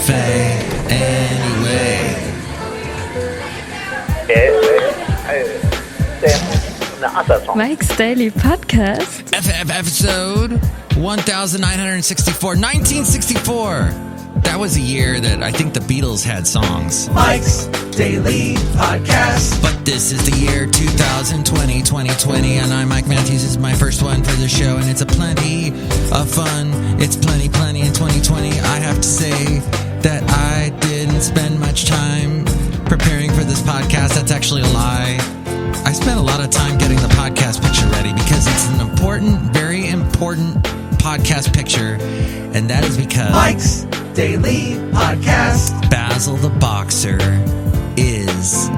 buffet anyway. Mike's Daily Podcast. Episode 1964. 1964. That was a year that I think the Beatles had songs. Mike's Daily Podcast. But this is the year 2020, and I'm Mike Matthews. This is my first one for the show, and it's a plenty of fun. It's plenty in 2020. I have to say that I didn't spend much time preparing for this podcast. That's actually a lie. I spent a lot of time getting the podcast picture ready because it's an important, very important podcast picture, and that is because Mike's Daily Podcast. Basil the Boxer is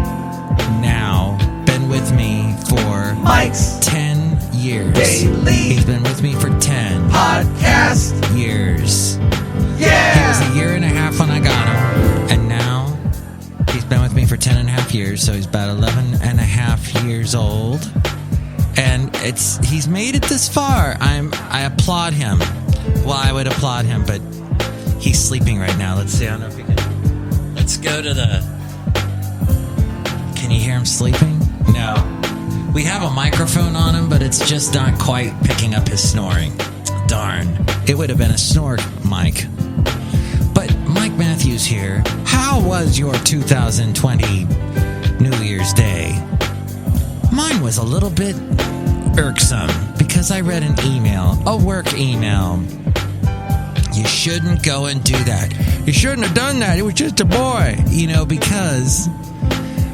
now been with me for Mike's 10 years. Daily He's been with me for 10 Podcast years. Yeah. He was a year and a half when I got him, and now he's been with me for 10 and a half years, so he's about 11 and a half years old. And he's made it this far. I applaud him. Well, I would applaud him, but he's sleeping right now. Let's see. I don't know if you can. Let's go to the. Can you hear him sleeping? No. We have a microphone on him, but it's just not quite picking up his snoring. Darn. It would have been a snore, Mike. But Mike Matthews here. How was your 2020 New Year's Day? Mine was a little bit irksome because I read an email, a work email. You shouldn't go and do that. You shouldn't have done that. It was just a boy. Because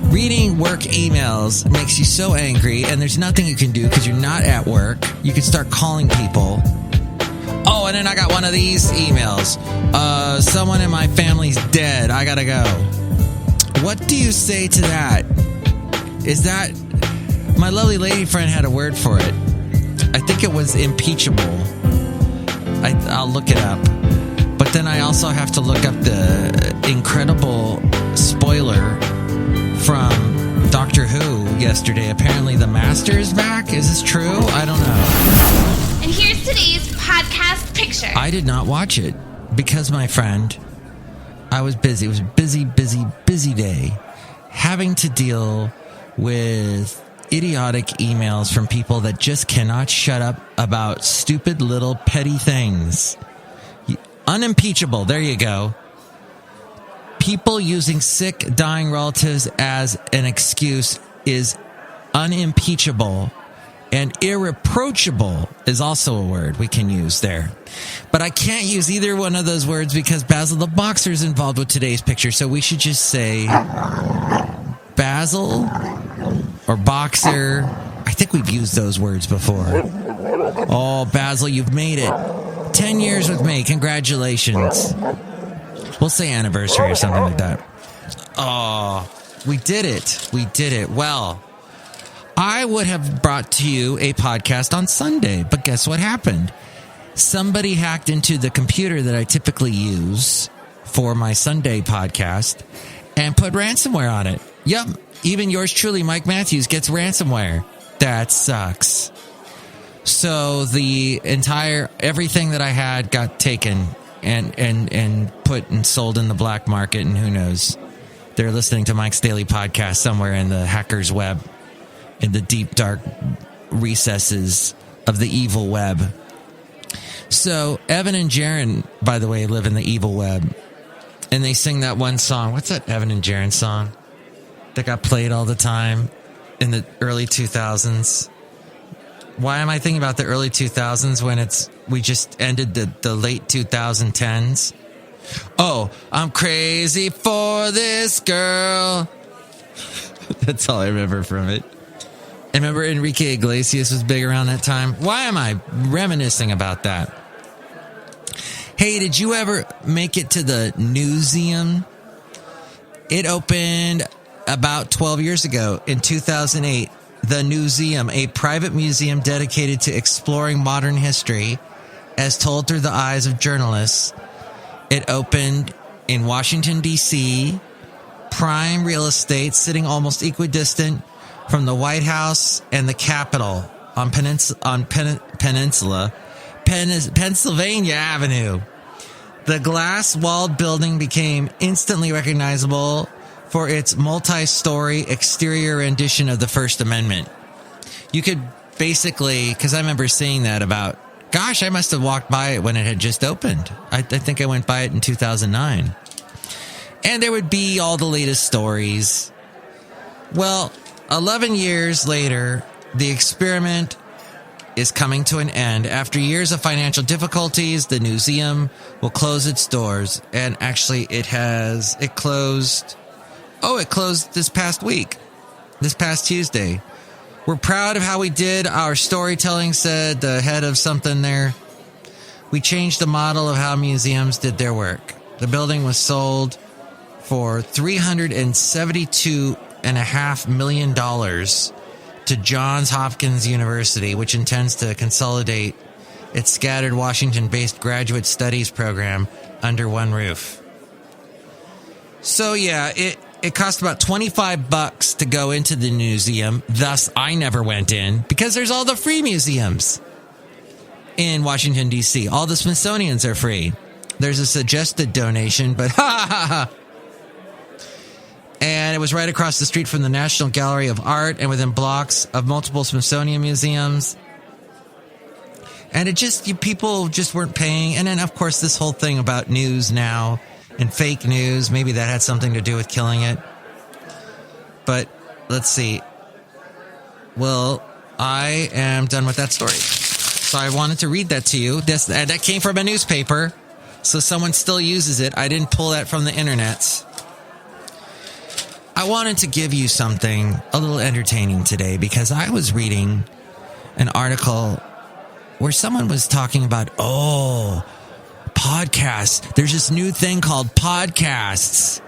reading work emails makes you so angry, and there's nothing you can do because you're not at work. You can start calling people. Oh, and then I got one of these emails. Someone in my family's dead. I gotta go. What do you say to that? Is that... My lovely lady friend had a word for it. I think it was impeachable. I'll look it up. But then I also have to look up the incredible spoiler from Doctor Who yesterday. Apparently the Master is back. Is this true? I don't know. And here's today's podcast picture. I did not watch it because, my friend, I was busy. It was a busy day. Having to deal with idiotic emails from people that just cannot shut up about stupid little petty things. Unimpeachable. There you go. People using sick, dying relatives as an excuse is unimpeachable. And irreproachable is also a word we can use there. But I can't use either one of those words because Basil the Boxer is involved with today's picture. So we should just say Basil or Boxer. I think we've used those words before. Oh, Basil, you've made it. 10 years with me. Congratulations. We'll say anniversary or something like that. Oh, we did it. We did it. Well, I would have brought to you a podcast on Sunday, but guess what happened? Somebody hacked into the computer that I typically use for my Sunday podcast and put ransomware on it. Yep. Even yours truly, Mike Matthews, gets ransomware. That sucks. So the everything that I had got taken and put and sold in the black market, and who knows? They're listening to Mike's Daily Podcast somewhere in the hacker's web, in the deep, dark recesses of the evil web. So Evan and Jaron, by the way, live in the evil web, and they sing that one song. What's that Evan and Jaron song that got played all the time in the early 2000s? Why am I thinking about the early 2000s when we just ended the late 2010s? Oh, I'm crazy for this girl. That's all I remember from it. I remember Enrique Iglesias was big around that time. Why am I reminiscing about that? Hey, did you ever make it to the Newseum? It opened about 12 years ago in 2008. The Newseum, a private museum dedicated to exploring modern history as told through the eyes of journalists. It opened in Washington, D.C., prime real estate, sitting almost equidistant from the White House and the Capitol on Pennsylvania Avenue. The glass-walled building became instantly recognizable for its multi-story exterior rendition of the First Amendment. You could basically, because I remember seeing that about, gosh, I must have walked by it when it had just opened. I think I went by it in 2009. And there would be all the latest stories. Well, 11 years later, the experiment is coming to an end. After years of financial difficulties, the museum will close its doors. And actually, it closed. Oh, it closed this past week, this past Tuesday. We're proud of how we did our storytelling, said the head of something there. We changed the model of how museums did their work. The building was sold for $372.5 million to Johns Hopkins University, which intends to consolidate its scattered Washington-based graduate studies program under one roof. So yeah, it cost about $25 to go into the museum. Thus, I never went in because there's all the free museums in Washington, D.C. All the Smithsonians are free. There's a suggested donation, but And it was right across the street from the National Gallery of Art and within blocks of multiple Smithsonian museums. And people just weren't paying. And then, of course, this whole thing about news now and fake news, maybe that had something to do with killing it. But let's see. Well, I am done with that story. So I wanted to read that to you. That came from a newspaper, so someone still uses it. I didn't pull that from the internet. I wanted to give you something a little entertaining today because I was reading an article where someone was talking about, podcasts. There's this new thing called podcasts.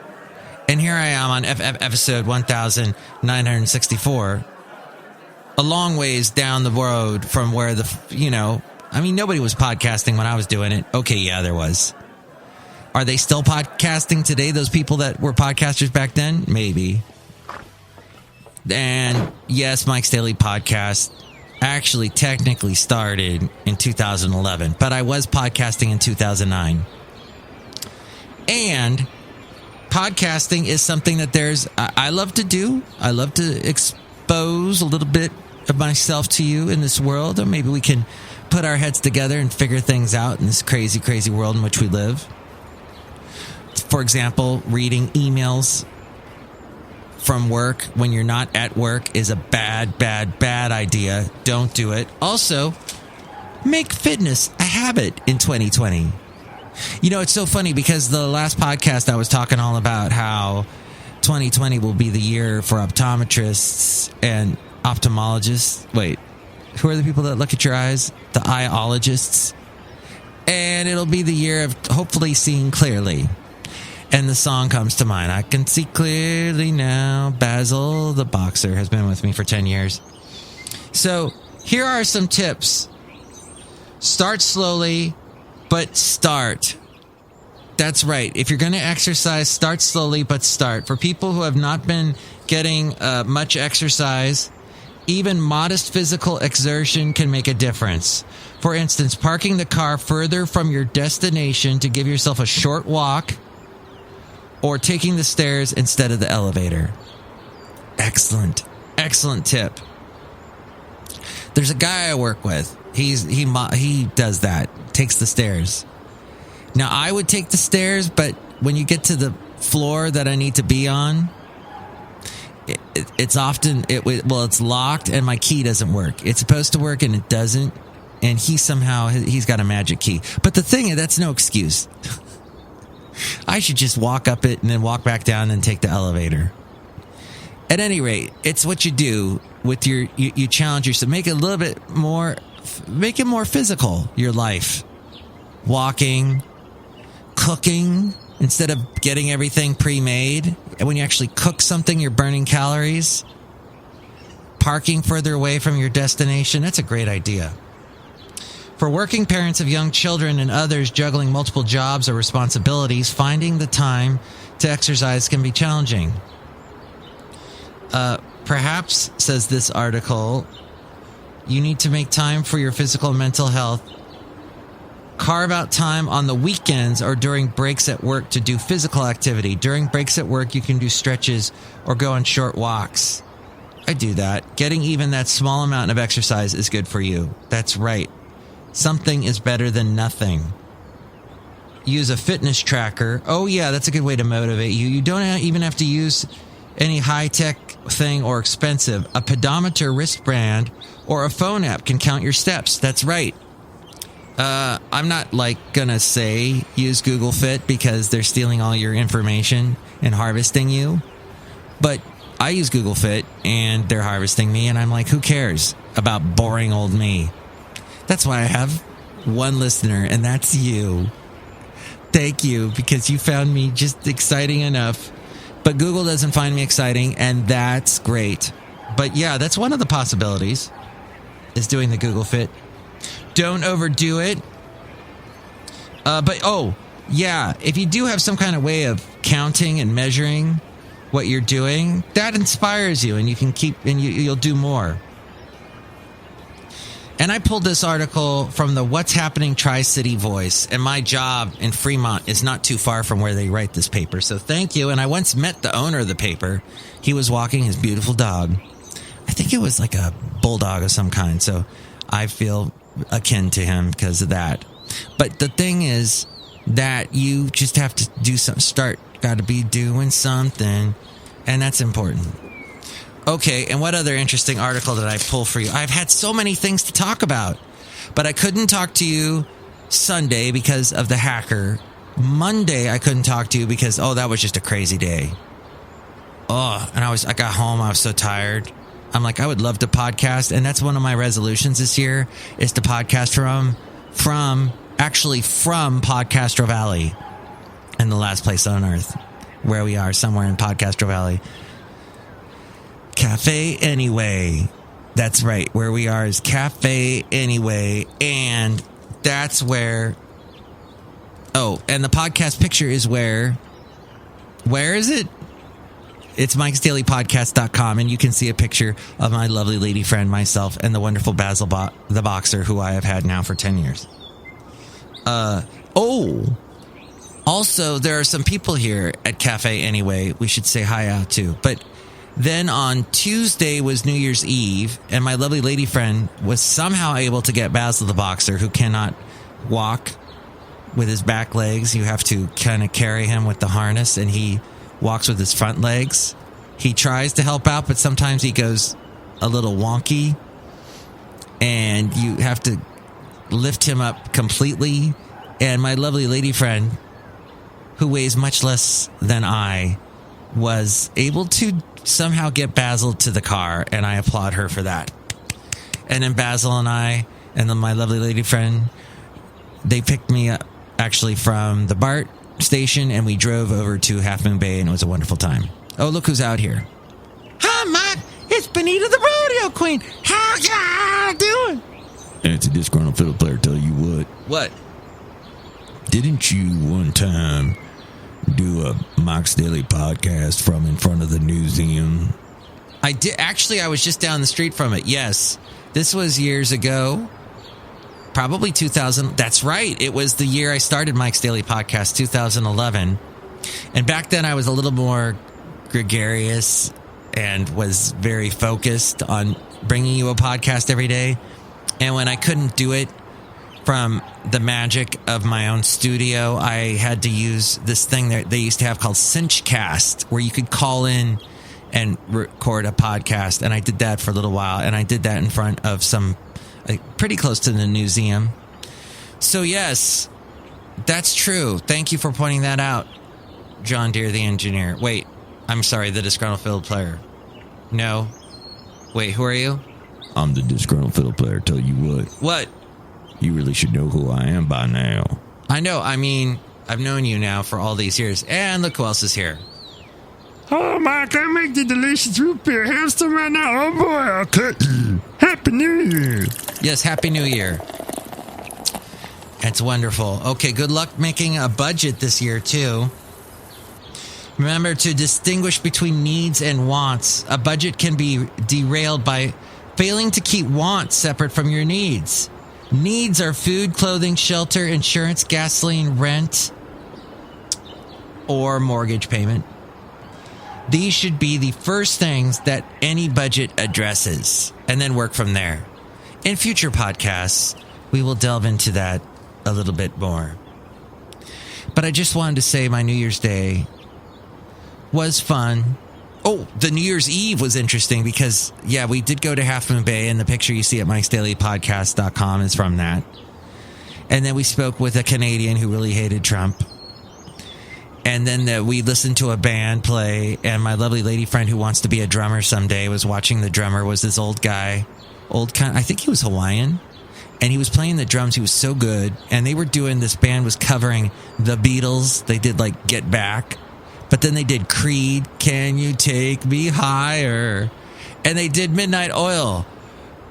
And here I am on episode 1964, a long ways down the road from where nobody was podcasting when I was doing it. Okay, yeah, there was. Are they still podcasting today, those people that were podcasters back then? Maybe. And yes, Mike's Daily Podcast actually technically started in 2011, but I was podcasting in 2009. And podcasting is something that I love to do. I love to expose a little bit of myself to you in this world, or maybe we can put our heads together and figure things out in this crazy, crazy world in which we live. For example, reading emails from work when you're not at work is a bad, bad, bad idea. Don't do it. Also, make fitness a habit in 2020. It's so funny because the last podcast I was talking all about how 2020 will be the year for optometrists and ophthalmologists. Wait, who are the people that look at your eyes? The eyeologists. And it'll be the year of hopefully seeing clearly. And the song comes to mind. I can see clearly now. Basil the Boxer has been with me for 10 years. So here are some tips. Start slowly, but start. That's right. If you're going to exercise, start slowly, but start. For people who have not been getting much exercise, even modest physical exertion can make a difference. For instance, parking the car further from your destination to give yourself a short walk, or taking the stairs instead of the elevator. Excellent tip. There's a guy I work with. He does that. Takes the stairs. Now I would take the stairs, but when you get to the floor that I need to be on, it's often it's locked and my key doesn't work. It's supposed to work and it doesn't. And he's got a magic key. But the thing is, that's no excuse. I should just walk up it and then walk back down and take the elevator. At any rate, it's what you do with you challenge yourself. Make it more physical, your life. Walking, cooking, instead of getting everything pre-made. And when you actually cook something, you're burning calories. Parking further away from your destination, that's a great idea. For working parents of young children and others juggling multiple jobs or responsibilities, finding the time to exercise can be challenging. Perhaps, says this article, you need to make time for your physical and mental health Carve out time on the weekends or during breaks at work to do physical activity. During breaks at work, you can do stretches or go on short walks. I do that. Getting even that small amount of exercise is good for you. That's right. Something is better than nothing. Use a fitness tracker. Oh, yeah, that's a good way to motivate you. You don't even have to use any high-tech thing or expensive. A pedometer wristband or a phone app can count your steps. That's right. I'm not gonna say use Google Fit because they're stealing all your information and harvesting you. But I use Google Fit and they're harvesting me, and I'm like, who cares about boring old me? That's why I have one listener, and that's you. Thank you, because you found me just exciting enough. But Google doesn't find me exciting, and that's great. But yeah, that's one of the possibilities, is doing the Google Fit. Don't overdo it. If you do have some kind of way of counting and measuring what you're doing, that inspires you, and you can you'll do more. And I pulled this article from the What's Happening Tri-City Voice, and my job in Fremont is not too far from where they write this paper, so thank you. And I once met the owner of the paper. He was walking his beautiful dog. I think it was like a bulldog of some kind, so I feel akin to him because of that. But the thing is that you just have to do something. Got to be doing something, and that's important. Okay, and what other interesting article did I pull for you? I've had so many things to talk about, but I couldn't talk to you Sunday because of the hacker. Monday, I couldn't talk to you because, that was just a crazy day. And I got home, I was so tired. I'm like, I would love to podcast, and that's one of my resolutions this year, is to podcast from Podcastro Valley, in the last place on earth, where we are, somewhere in Podcastro Valley. Cafe Anyway. That's right, where we are is Cafe Anyway, and that's where... and the podcast picture is where is it? It's MikesDailyPodcast.com, and you can see a picture of my lovely lady friend, myself, and the wonderful Basil the Boxer, who I have had now for 10 years. Also, there are some people here at Cafe Anyway we should say hi out to. But then on Tuesday was New Year's Eve, and my lovely lady friend was somehow able to get Basil the Boxer, who cannot walk with his back legs. You have to kind of carry him with the harness, and he walks with his front legs. He tries to help out, but sometimes he goes a little wonky, and you have to lift him up completely. And my lovely lady friend, who weighs much less than I, was able to somehow get Basil to the car, and I applaud her for that. And then Basil and I, and then my lovely lady friend, they picked me up actually from the BART station, and we drove over to Half Moon Bay, and it was a wonderful time. Oh, look who's out here. Hi, Mike. It's Benita the Rodeo Queen. How y'all doing? It's a disgruntled fiddle player, tell you what. What? Didn't you one time do a Mike's Daily podcast from in front of the museum? I did. Actually, I was just down the street from it. Yes. This was years ago. Probably 2000. That's right. It was the year I started Mike's Daily Podcast, 2011. And back then I was a little more gregarious and was very focused on bringing you a podcast every day. And when I couldn't do it from the magic of my own studio, I had to use this thing that they used to have called Cinchcast, where you could call in and record a podcast. And I did that for a little while. And I did that in front of some... pretty close to the museum. So yes, that's true. Thank you for pointing that out, John Deere, the engineer. Wait, I'm sorry, the Disgruntled Fiddle Player. No. Wait, who are you? I'm the Disgruntled Fiddle Player, tell you what. What? You really should know who I am by now. I know, I mean, I've known you now for all these years. And look who else is here. Oh, Mike, I make the delicious root beer hamster right now. Oh, boy, I'll cut you. Happy New Year. Yes, Happy New Year. It's wonderful. Okay, good luck making a budget this year, too. Remember to distinguish between needs and wants. A budget can be derailed by failing to keep wants separate from your needs. Needs are food, clothing, shelter, insurance, gasoline, rent, or mortgage payment. These should be the first things that any budget addresses, and then work from there. In future podcasts, we will delve into that a little bit more. But I just wanted to say my New Year's Day was fun. Oh, the New Year's Eve was interesting because, yeah, we did go to Half Moon Bay, and the picture you see at MikesDailyPodcast.com is from that. And then we spoke with a Canadian who really hated Trump. And then we listened to a band play, and my lovely lady friend who wants to be a drummer someday was watching the drummer, was this old guy. I think he was Hawaiian. And he was playing the drums. He was so good. And they were doing, this band was covering the Beatles. They did like Get Back. But then they did Creed, Can You Take Me Higher? And they did Midnight Oil,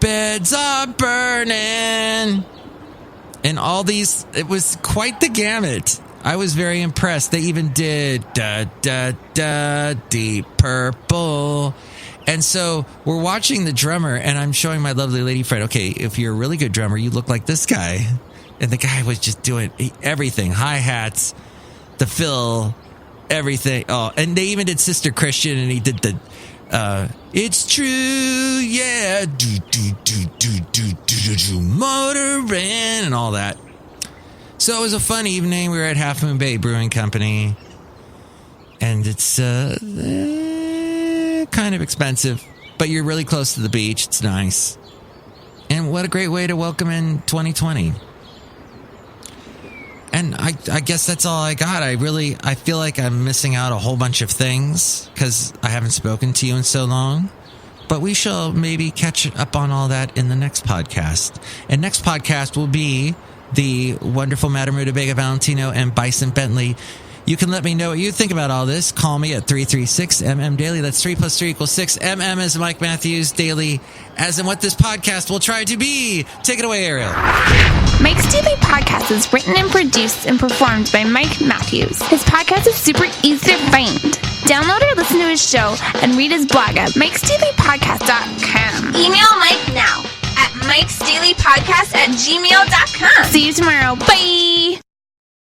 Beds Are Burning. And all these, it was quite the gamut. I was very impressed. They even did Da Da Da Deep Purple. And so we're watching the drummer, and I'm showing my lovely lady friend, okay, if you're a really good drummer, you look like this guy. And the guy was just doing everything. Hi-hats, the fill, everything. Oh, and they even did Sister Christian, and he did the It's True, yeah, motorin', and all that. So it was a fun evening. We were at Half Moon Bay Brewing Company, and it's kind of expensive, but you're really close to the beach. It's nice. And what a great way to welcome in 2020. And I guess that's all I got. I feel like I'm missing out a whole bunch of things because I haven't spoken to you in so long. But we shall maybe catch up on all that in the next podcast. And next podcast will be the wonderful Madame Rootabega, Valentino, and Bison Bentley. You can let me know what you think about all this. Call me at 336-MM-DAILY. That's 3 + 3 = 6. MM is Mike Matthews Daily, as in what this podcast will try to be. Take it away, Ariel. Mike's Daily Podcast is written and produced and performed by Mike Matthews. His podcast is super easy to find. Download or listen to his show and read his blog at MikesDailyPodcast.com. Email Mike now at MikesDailyPodcast@gmail.com. See you tomorrow. Bye!